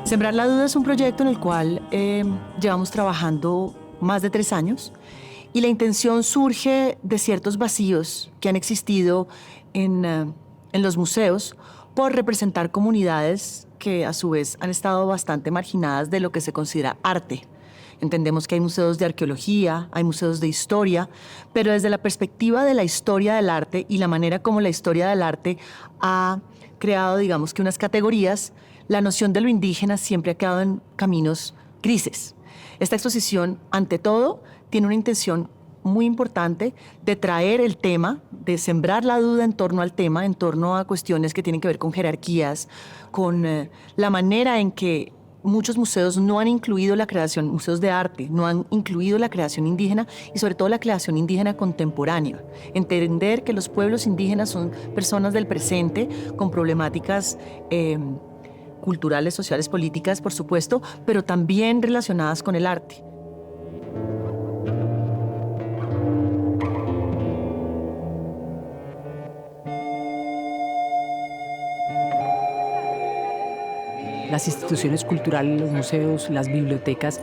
Sembrar la Duda es un proyecto en el cual llevamos trabajando más de 3 años y la intención surge de ciertos vacíos que han existido en los museos por representar comunidades que a su vez han estado bastante marginadas de lo que se considera arte. Entendemos que hay museos de arqueología, hay museos de historia, pero desde la perspectiva de la historia del arte y la manera como la historia del arte ha creado, digamos que unas categorías, la noción de lo indígena siempre ha quedado en caminos grises. Esta exposición, ante todo, tiene una intención muy importante de traer el tema, de sembrar la duda en torno al tema, en torno a cuestiones que tienen que ver con jerarquías, con la manera en que muchos museos no han incluido la creación, museos de arte, no han incluido la creación indígena y sobre todo la creación indígena contemporánea. Entender que los pueblos indígenas son personas del presente con problemáticas culturales, sociales, políticas, por supuesto, pero también relacionadas con el arte. Las instituciones culturales, los museos, las bibliotecas,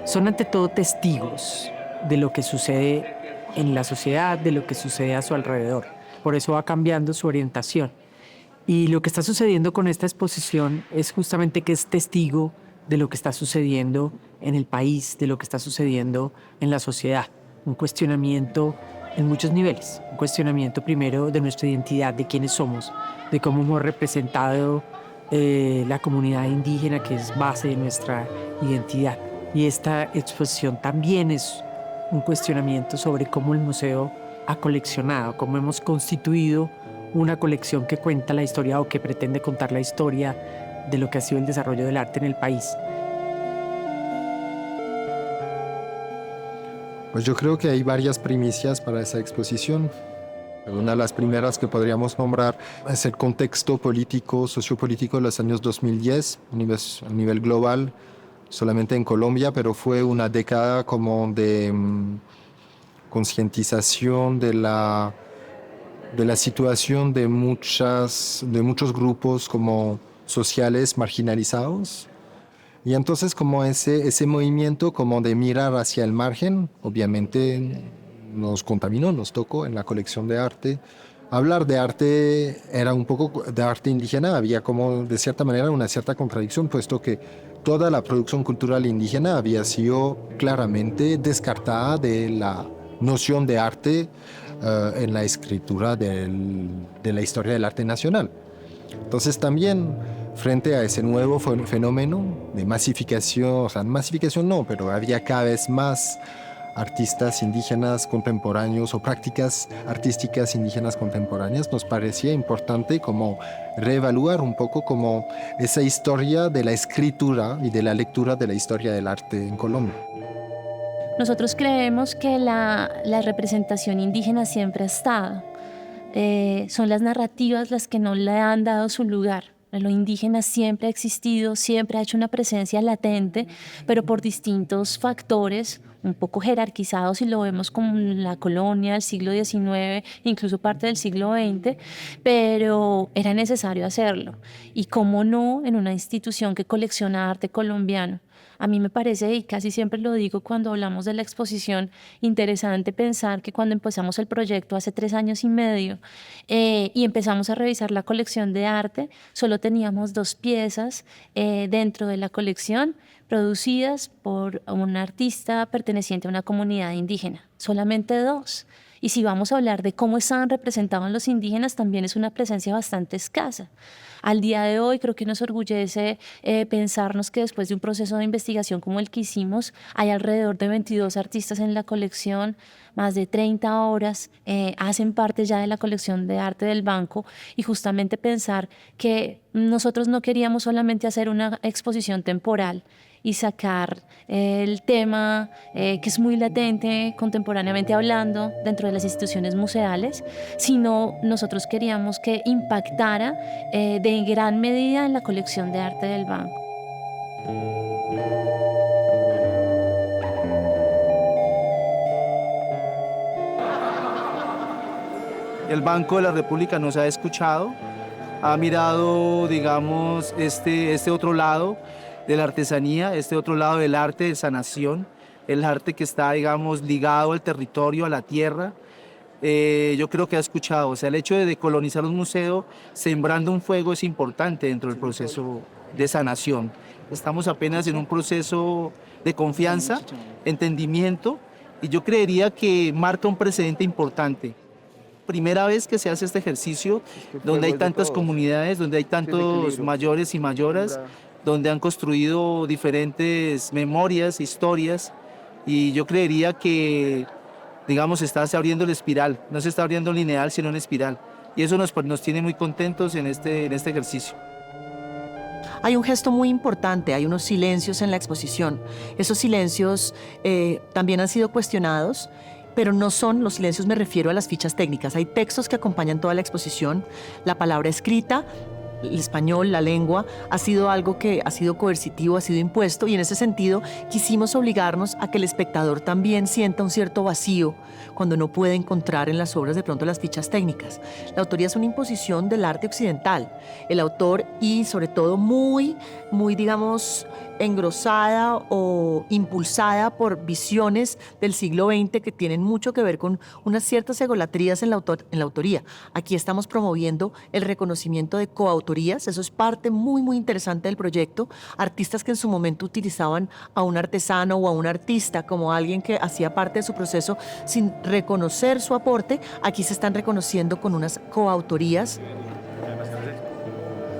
son ante todo testigos de lo que sucede en la sociedad, de lo que sucede a su alrededor. Por eso va cambiando su orientación. Y lo que está sucediendo con esta exposición es justamente que es testigo de lo que está sucediendo en el país, de lo que está sucediendo en la sociedad. Un cuestionamiento en muchos niveles. Un cuestionamiento primero de nuestra identidad, de quiénes somos, de cómo hemos representado la comunidad indígena, que es base de nuestra identidad. Y esta exposición también es un cuestionamiento sobre cómo el museo ha coleccionado, cómo hemos constituido una colección que cuenta la historia o que pretende contar la historia de lo que ha sido el desarrollo del arte en el país. Pues yo creo que hay varias primicias para esa exposición. Una de las primeras que podríamos nombrar es el contexto político, sociopolítico de los años 2010 a nivel global, solamente en Colombia, pero fue una década como de concientización de la situación de muchos grupos como sociales marginalizados. Y entonces como ese movimiento como de mirar hacia el margen, obviamente nos contaminó, nos tocó en la colección de arte. Hablar de arte era un poco de arte indígena, había como de cierta manera una cierta contradicción, puesto que toda la producción cultural indígena había sido claramente descartada de la noción de arte en la escritura de la historia del arte nacional. Entonces también frente a ese nuevo fenómeno de masificación, o sea, masificación no, pero había cada vez más artistas indígenas contemporáneos o prácticas artísticas indígenas contemporáneas, nos parecía importante como reevaluar un poco como esa historia de la escritura y de la lectura de la historia del arte en Colombia. Nosotros creemos que la representación indígena siempre ha estado. Son las narrativas las que no le han dado su lugar. Lo indígena siempre ha existido, siempre ha hecho una presencia latente, pero por distintos factores, un poco jerarquizados, si lo vemos como la colonia del siglo XIX, incluso parte del siglo XX, pero era necesario hacerlo. Y cómo no, en una institución que colecciona arte colombiano. A mí me parece, y casi siempre lo digo cuando hablamos de la exposición, interesante pensar que cuando empezamos el proyecto hace 3 años y medio y empezamos a revisar la colección de arte, solo teníamos 2 piezas dentro de la colección producidas por un artista perteneciente a una comunidad indígena. Solamente 2. Y si vamos a hablar de cómo estaban representados los indígenas, también es una presencia bastante escasa. Al día de hoy creo que nos orgullece pensarnos que después de un proceso de investigación como el que hicimos, hay alrededor de 22 artistas en la colección, más de 30 obras hacen parte ya de la colección de arte del banco, y justamente pensar que nosotros no queríamos solamente hacer una exposición temporal y sacar el tema que es muy latente contemporáneamente hablando dentro de las instituciones museales, sino nosotros queríamos que impactara de gran medida en la colección de arte del banco. El Banco de la República nos ha escuchado, ha mirado, digamos, este otro lado, de la artesanía, este otro lado del arte de sanación, el arte que está, digamos, ligado al territorio, a la tierra. Yo creo que ha escuchado, o sea, el hecho de decolonizar un museo sembrando un fuego es importante dentro del proceso de sanación. Estamos apenas en un proceso de confianza, entendimiento, y yo creería que marca un precedente importante. Primera vez que se hace este ejercicio, donde hay tantas comunidades, donde hay tantos mayores y mayoras, donde han construido diferentes memorias, historias, y yo creería que, digamos, está abriendo la espiral, no se está abriendo lineal, sino en espiral. Y eso nos tiene muy contentos en este ejercicio. Hay un gesto muy importante, hay unos silencios en la exposición. Esos silencios también han sido cuestionados, pero no son los silencios, me refiero a las fichas técnicas. Hay textos que acompañan toda la exposición, la palabra escrita, el español, la lengua, ha sido algo que ha sido coercitivo, ha sido impuesto, y en ese sentido quisimos obligarnos a que el espectador también sienta un cierto vacío cuando no puede encontrar en las obras de pronto las fichas técnicas. La autoría es una imposición del arte occidental. El autor, y sobre todo muy, digamos, engrosada o impulsada por visiones del siglo XX que tienen mucho que ver con unas ciertas egolatrías en la autoría. Aquí estamos promoviendo el reconocimiento de coautorías, eso es parte muy interesante del proyecto. Artistas que en su momento utilizaban a un artesano o a un artista como alguien que hacía parte de su proceso sin reconocer su aporte, aquí se están reconociendo con unas coautorías.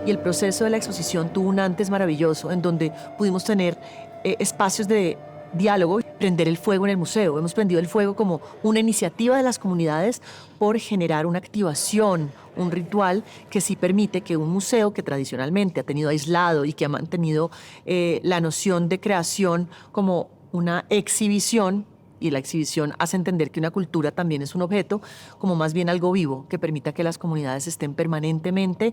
Y el proceso de la exposición tuvo un antes maravilloso, en donde pudimos tener espacios de diálogo, prender el fuego en el museo. Hemos prendido el fuego como una iniciativa de las comunidades por generar una activación, un ritual que sí permite que un museo que tradicionalmente ha tenido aislado y que ha mantenido la noción de creación como una exhibición, y la exhibición hace entender que una cultura también es un objeto, como más bien algo vivo, que permita que las comunidades estén permanentemente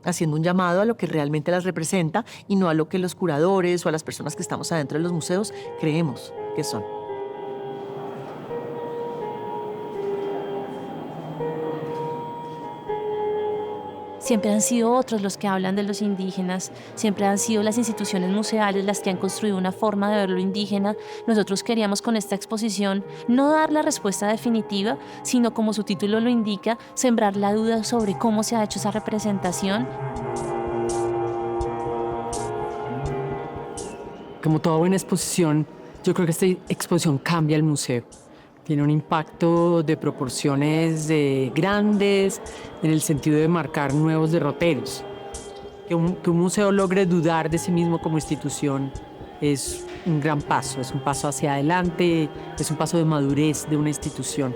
haciendo un llamado a lo que realmente las representa y no a lo que los curadores o a las personas que estamos adentro de los museos creemos que son. Siempre han sido otros los que hablan de los indígenas, siempre han sido las instituciones museales las que han construido una forma de ver lo indígena. Nosotros queríamos con esta exposición no dar la respuesta definitiva, sino como su título lo indica, sembrar la duda sobre cómo se ha hecho esa representación. Como toda buena exposición, yo creo que esta exposición cambia el museo. Tiene un impacto de proporciones grandes en el sentido de marcar nuevos derroteros. Que un museo logre dudar de sí mismo como institución es un gran paso, es un paso hacia adelante, es un paso de madurez de una institución.